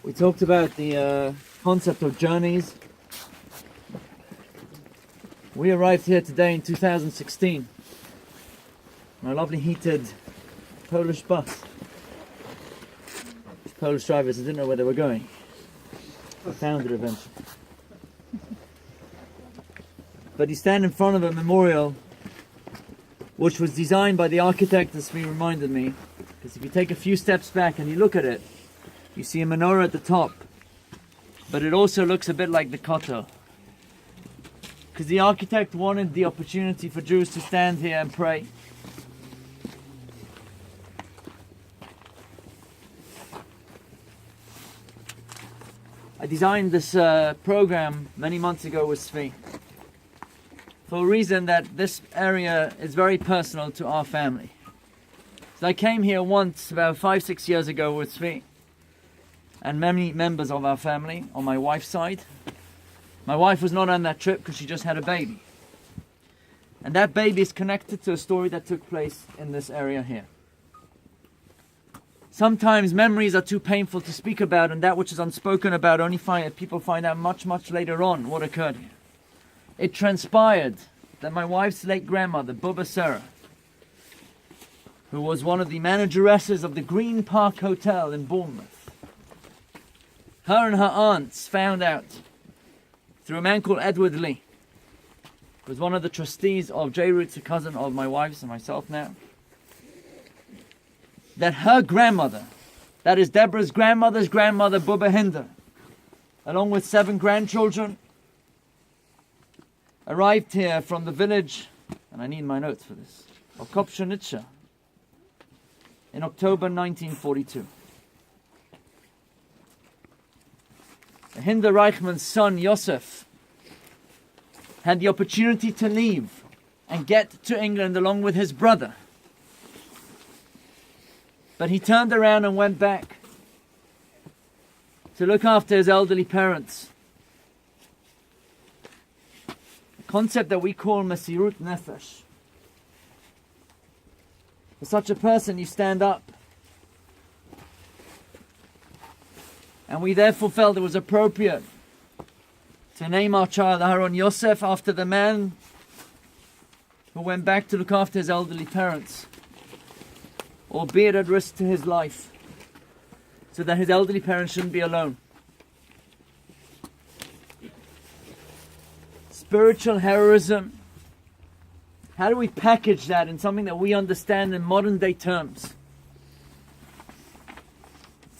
We talked about the concept of journeys. We arrived here today in 2016 on a lovely heated Polish bus. These Polish drivers didn't know where they were going. I found it eventually. But you stand in front of a memorial which was designed by the architect, as he reminded me, because if you take a few steps back and you look at it, you see a menorah at the top, but it also looks a bit like the kotel. Because the architect wanted the opportunity for Jews to stand here and pray. I designed this program many months ago with Svi, for a reason that this area is very personal to our family. So I came here once, about 5-6 years ago with Svi, and many members of our family on my wife's side. My wife was not on that trip because she just had a baby. And that baby is connected to a story that took place in this area here. Sometimes memories are too painful to speak about, and that which is unspoken about people find out much, much later on what occurred here. It transpired that my wife's late grandmother, Bubba Sarah, who was one of the manageresses of the Green Park Hotel in Bournemouth, her and her aunts found out through a man called Edward Lee, who was one of the trustees of J-Roots, a cousin of my wife's and myself now, that her grandmother, that is Deborah's grandmother's grandmother, Bubba Hinder, along with 7 grandchildren, arrived here from the village, and I need my notes for this, of Kopshanitsha in October 1942. Hinder REICHMAN's son, Yosef, had the opportunity to leave and get to England along with his brother. But he turned around and went back to look after his elderly parents. A concept that we call Mesirut Nefesh. For such a person, you stand up. And we therefore felt it was appropriate to name our child Aharon Yosef after the man who went back to look after his elderly parents, albeit at risk to his life, so that his elderly parents shouldn't be alone. Spiritual heroism. How do we package that in something that we understand in modern day terms?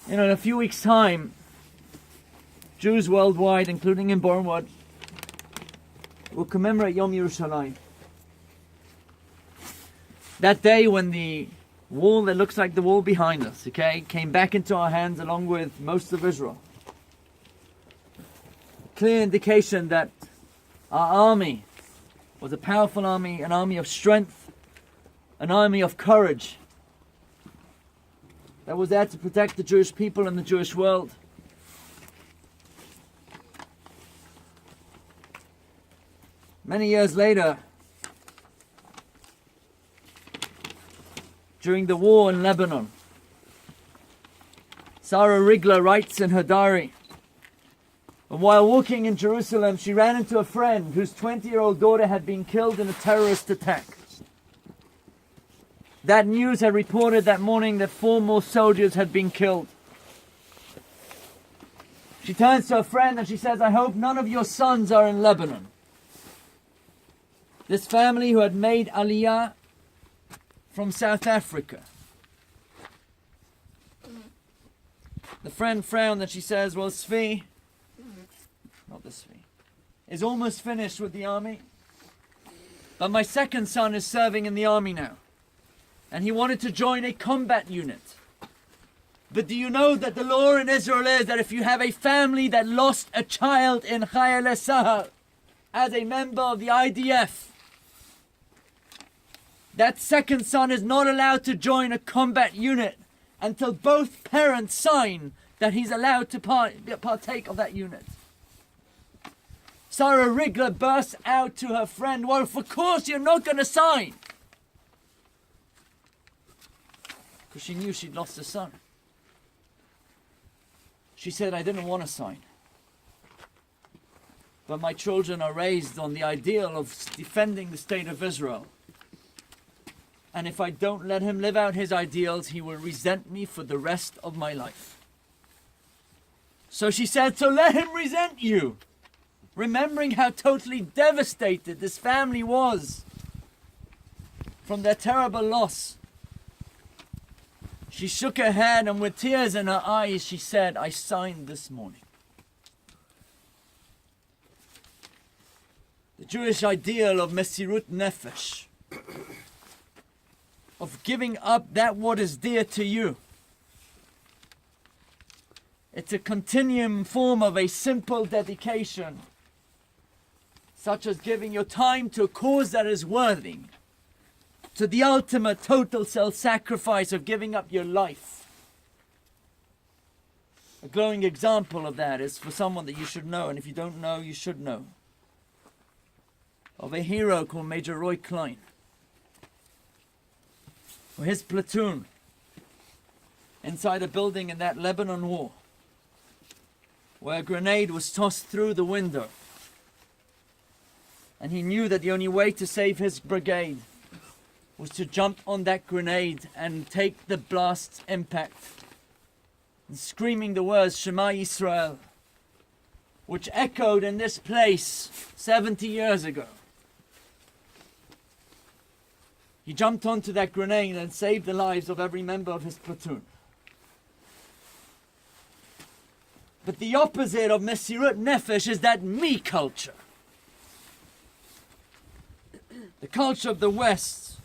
In a few weeks' time, Jews worldwide, including in Bournemouth, will commemorate Yom Yerushalayim. That day when the wall that looks like the wall behind us, came back into our hands along with most of Israel. Clear indication that our army was a powerful army, an army of strength, an army of courage, that was there to protect the Jewish people and the Jewish world. Many years later, during the war in Lebanon, Sarah Rigler writes in her diary, and while walking in Jerusalem, she ran into a friend whose 20-year-old daughter had been killed in a terrorist attack. That news had reported that morning that 4 more soldiers had been killed. She turns to her friend and she says, "I hope none of your sons are in Lebanon." This family who had made Aliyah from South Africa. The friend frowned and she says, "Well, Svi, not the Svi, is almost finished with the army. But my second son is serving in the army now. And he wanted to join a combat unit. But do you know that the law in Israel is that if you have a family that lost a child in Chayalei Sahar as a member of the IDF, that second son is not allowed to join a combat unit until both parents sign that he's allowed to partake of that unit." Sarah Rigler bursts out to her friend, "Well, of course you're not going to sign." Because she knew she'd lost a son. She said, I didn't want to sign. But my children are raised on the ideal of defending the state of Israel. And if I don't let him live out his ideals, he will resent me for the rest of my life. So she said, so let him resent you. Remembering how totally devastated this family was from their terrible loss. She shook her head and with tears in her eyes, she said, I signed this morning. The Jewish ideal of Mesirut Nefesh, of giving up that what is dear to you. It's a continuum form of a simple dedication, such as giving your time to a cause that is worthy, to the ultimate total self-sacrifice of giving up your life. A glowing example of that is for someone that you should know, and if you don't know, you should know, of a hero called Major Roy Klein. For his platoon, inside a building in that Lebanon war, where a grenade was tossed through the window, and he knew that the only way to save his brigade was to jump on that grenade and take the blast's impact, and screaming the words Shema Yisrael, which echoed in this place 70 years ago. He jumped onto that grenade and saved the lives of every member of his platoon. But the opposite of Mesirut Nefesh is that me culture. The culture of the West,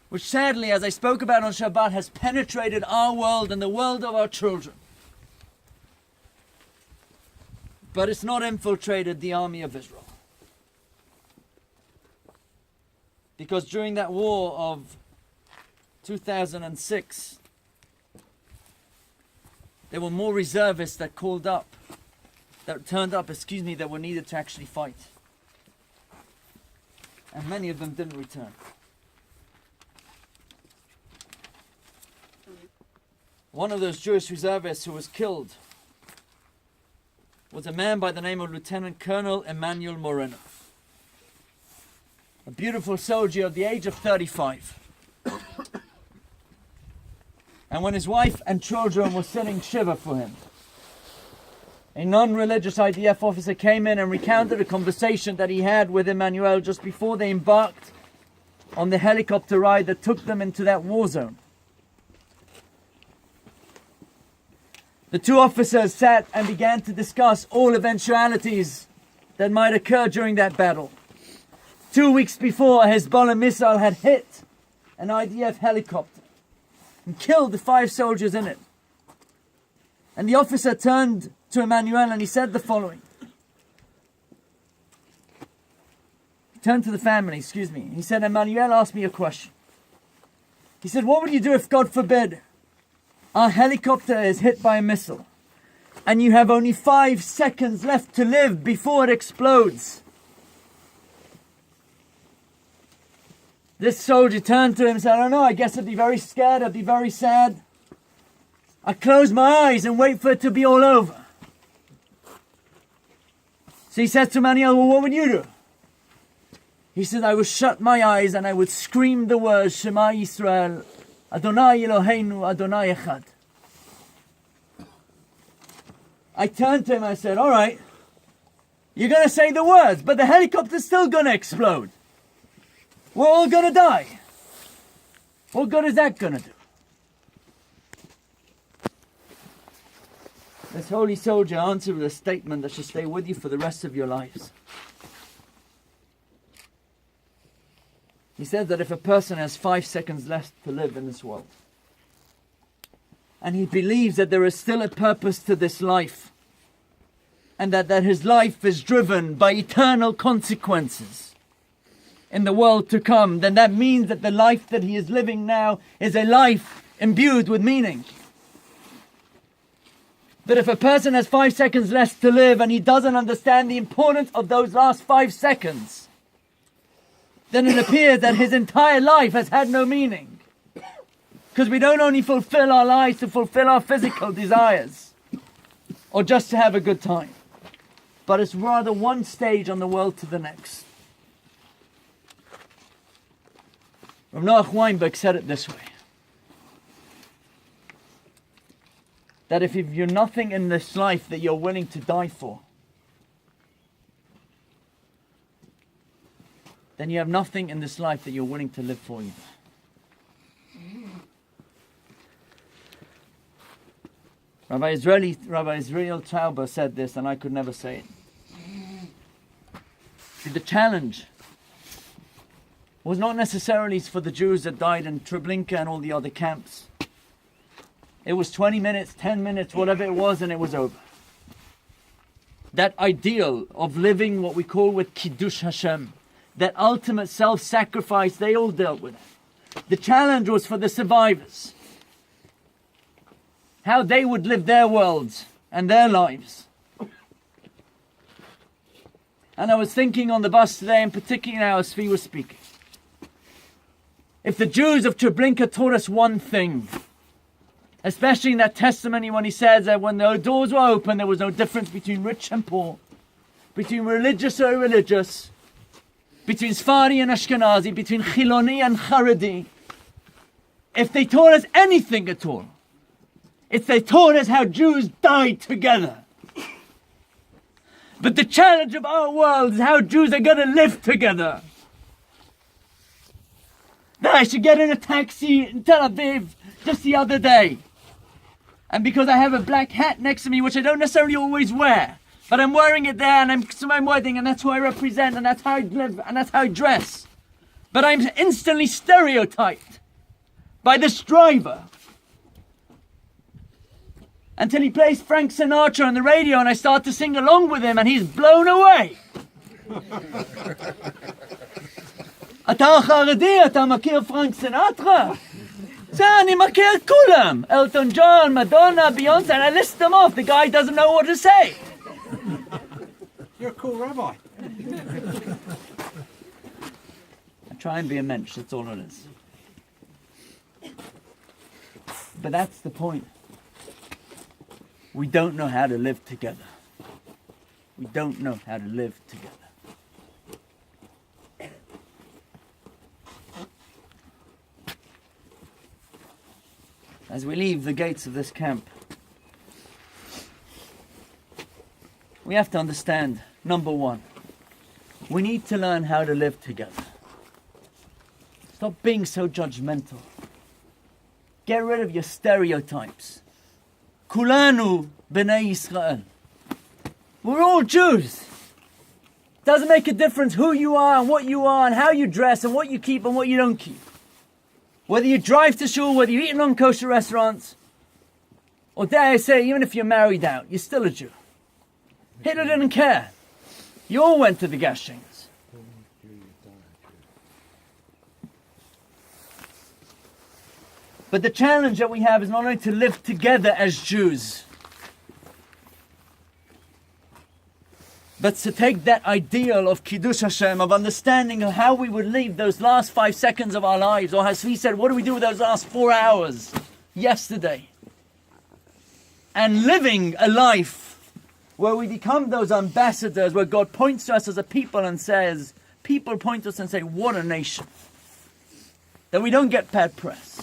which sadly, as I spoke about on Shabbat, has penetrated our world and the world of our children. But it's not infiltrated the army of Israel. Because during that war of 2006, there were more reservists that turned up, that were needed to actually fight. And many of them didn't return. One of those Jewish reservists who was killed was a man by the name of Lieutenant Colonel Emmanuel Moreno. A beautiful soldier of the age of 35. And when his wife and children were sitting shiva for him, a non-religious IDF officer came in and recounted a conversation that he had with Emmanuel just before they embarked on the helicopter ride that took them into that war zone. The two officers sat and began to discuss all eventualities that might occur during that battle. 2 weeks before, a Hezbollah missile had hit an IDF helicopter and killed the 5 soldiers in it. And the officer turned to Emmanuel and he said the following. He turned to the family, He said, Emmanuel asked me a question. He said, what would you do if, God forbid, our helicopter is hit by a missile and you have only 5 seconds left to live before it explodes? This soldier turned to him and said, I don't know, I guess I'd be very scared, I'd be very sad. I'd close my eyes and wait for it to be all over. So he said to Emmanuel, well, what would you do? He said, I would shut my eyes and I would scream the words, Shema Yisrael, Adonai Eloheinu, Adonai Echad. I turned to him and I said, all right, you're going to say the words, but the helicopter's still going to explode. We're all going to die. What good is that going to do? This holy soldier answered with a statement that should stay with you for the rest of your lives. He said that if a person has 5 seconds left to live in this world, and he believes that there is still a purpose to this life, and that his life is driven by eternal consequences in the world to come, then that means that the life that he is living now is a life imbued with meaning. That if a person has 5 seconds left to live and he doesn't understand the importance of those last 5 seconds, then it appears that his entire life has had no meaning. Because we don't only fulfill our lives to fulfill our physical desires, or just to have a good time. But it's rather one stage on the world to the next. Rav Noach Weinberg said it this way, that if you're nothing in this life that you're willing to die for, then you have nothing in this life that you're willing to live for either. Rabbi Israel Tauber said this, and I could never say it. See, the challenge was not necessarily for the Jews that died in Treblinka and all the other camps. It was 20 minutes, 10 minutes, whatever it was, and it was over. That ideal of living what we call with Kiddush Hashem, that ultimate self-sacrifice, they all dealt with it. The challenge was for the survivors. How they would live their worlds and their lives. And I was thinking on the bus today, in particular now as Svi was speaking, if the Jews of Treblinka taught us one thing, especially in that testimony when he says that when the doors were open, there was no difference between rich and poor, between religious or irreligious, between Sfari and Ashkenazi, between Chiloni and Haredi. If they taught us anything at all, it's they taught us how Jews died together. But the challenge of our world is how Jews are going to live together. That I should get in a taxi in Tel Aviv just the other day, and because I have a black hat next to me, which I don't necessarily always wear, but I'm wearing it there, and it's my wedding, and that's who I represent, and that's how I live, and that's how I dress. But I'm instantly stereotyped by this driver. Until he plays Frank Sinatra on the radio, and I start to sing along with him, and he's blown away. אתה חרדי, אתה מכיר פרנק סינטרה? זה, אני מכיר את כולם. אלטון ג'ון, מדונה, Beyonce, and I list them off. The guy doesn't know what to say. You're a cool rabbi. I try and be a mensch, that's all it is. But that's the point. We don't know how to live together. We don't know how to live together. As we leave the gates of this camp, we have to understand, number one, we need to learn how to live together. Stop being so judgmental. Get rid of your stereotypes. Kulanu b'nei Yisrael. We're all Jews. Doesn't make a difference who you are and what you are and how you dress and what you keep and what you don't keep. Whether you drive to shul, whether you eat in non-kosher restaurants, or dare I say, even if you're married out, you're still a Jew. Hitler didn't care. You all went to the gas chambers. But the challenge that we have is not only to live together as Jews, but to take that ideal of Kiddush Hashem, of understanding of how we would live those last 5 seconds of our lives, or as we said, what do we do with those last 4 hours yesterday? And living a life where we become those ambassadors, where God points to us as a people and says, people point to us and say, what a nation. That we don't get bad press.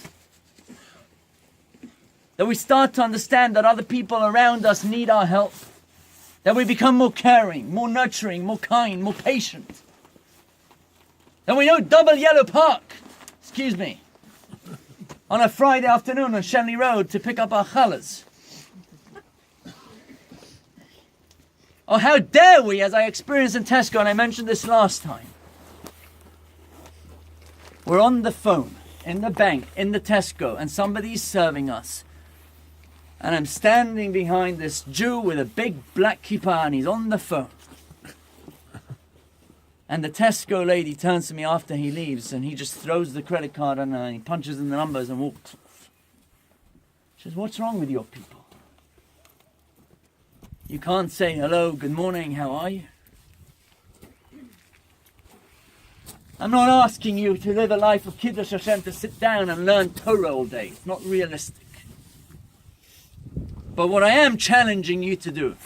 That we start to understand that other people around us need our help. That we become more caring, more nurturing, more kind, more patient. That we don't double yellow park, on a Friday afternoon on Shenley Road to pick up our challahs. Or how dare we, as I experienced in Tesco, and I mentioned this last time. We're on the phone, in the bank, in the Tesco, and somebody's serving us. And I'm standing behind this Jew with a big black kippah, and he's on the phone. And the Tesco lady turns to me after he leaves, and he just throws the credit card and he punches in the numbers and walks off. She says, what's wrong with your people? You can't say, hello, good morning, how are you? I'm not asking you to live a life of Kiddush Hashem, to sit down and learn Torah all day. It's not realistic. But what I am challenging you to do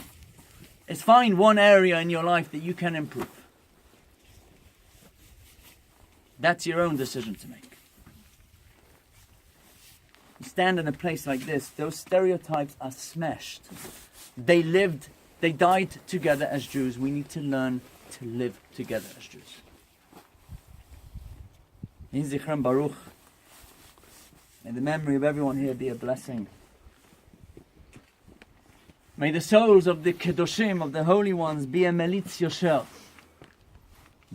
is find one area in your life that you can improve. That's your own decision to make. You stand in a place like this, those stereotypes are smashed. They died together as Jews. We need to learn to live together as Jews. In Zichron Baruch, may the memory of everyone here be a blessing. May the souls of the Kedoshim, of the holy ones, be a melitz yosher,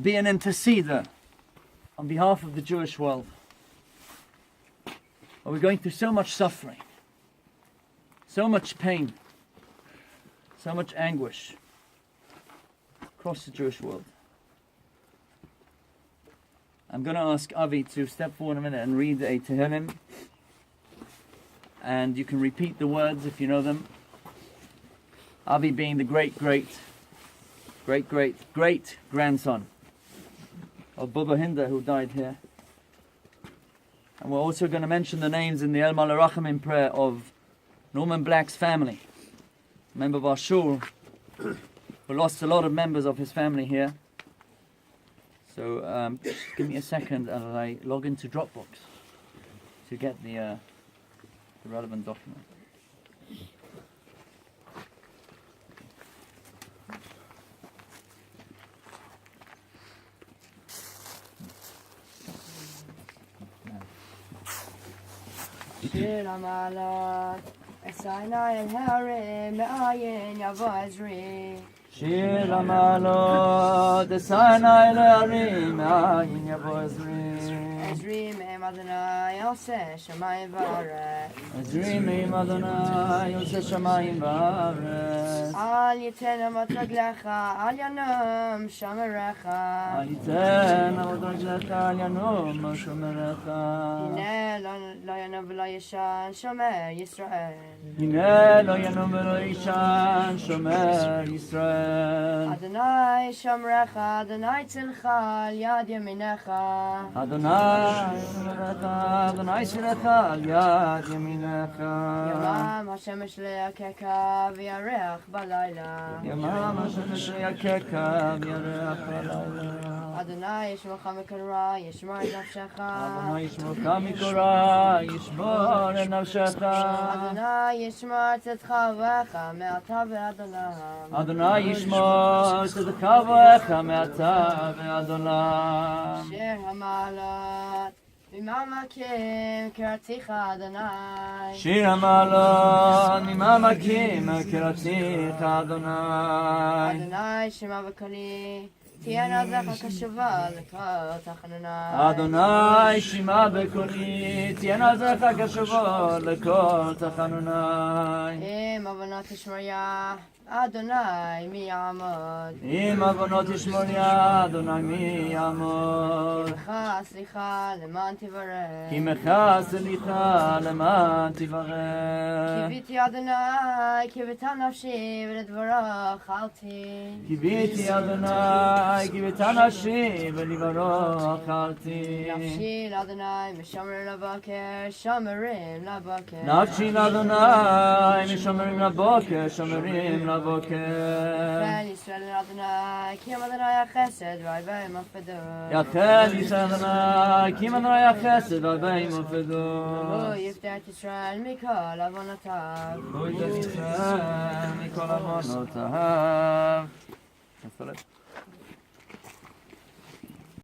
be an interceder on behalf of the Jewish world. We're going through so much suffering, so much pain, so much anguish across the Jewish world. I'm going to ask Avi to step forward a minute and read a Tehillim, and you can repeat the words if you know them. Avi being the great grandson of Bubba Hinder, who died here. And we're also going to mention the names in the El Malarachim prayer of Norman Black's family, a member of our shul, who lost a lot of members of his family here. So just give me a second as I log into Dropbox to get the relevant document. Shir Amalat, Esaina El Harim, Ayin Yavazri. Shir Amalot, Esaina El Harim, Ayin Yavazri. Ezri Me'em Adonai, Yoseh Shamayim V'aretz. Ezri Me'em Adonai, Yoseh Shamayim V'aretz. Al Yiten Amot Raglecha, Al Yanum Shamerecha. Al Yiten Amot Raglecha, Al Yanum Shamerecha. Hine Lo Yanum V'lo Yishan, Shomer Yisrael. Hine Lo Yanum V'lo Yishan, Shomer Yisrael. Adonai Shamerecha, Adonai Tzilcha, Al Yad Yaminecha. Adonai Adonai Shirecha Al Yad Yaminecha. Yamam Hashem Shleakeka V'yareach Balayla. Yamam Hashem Shleakeka V'yareach Balayla. Adonai Yishmocha Mikora Yishmor Nafshecha. Adonai Yishmorcha Mikora Yishmor Nafshecha. Adonai Yishmor Tzedcha V'echa Me'ata V'Adolam. Adonai Yishmor Tzedcha V'echa Me'ata V'Adolam. Shir Hamalat V'mamakim Keraticha Adonai. Shir Hamalot Mimamakim Keraticha Adonai. Adonai Shema V'Koli Tiyana Zecha Kashuva L'kol Tachanunai. Adonai Shema B'Koli Tiyana Zecha Kashuva L'kol Tachanunai. Im Avonot Tishmorya Adonai Mi Yamod. Im Avonot Tishmorya Adonai Mi Yamod. Kimecha Slicha Leman Tivareh. Kimecha Slicha Leman Tivareh. Kiviti Adonai Kivita Nafshi V'Ledvara Chalti. Kiviti Adonai Kivita Nafshi V'Ledvara Chalti. Nafshi Adonai Mishomer Lavaker Shomerim Lavaker. Nafshi Adonai Mishomerim Lavaker Shomerim Lavaker. Ben Yisrael Adonai Kim Adonai Chesed V'Ayvei Mafedo. Yachel Yisrael Adonai Kim Adonai Chesed V'Ayvei Mafedo. Hu Yiftet Yisrael Mikol Avonotav. Hu Yiftet Yisrael Mikol Avonotav.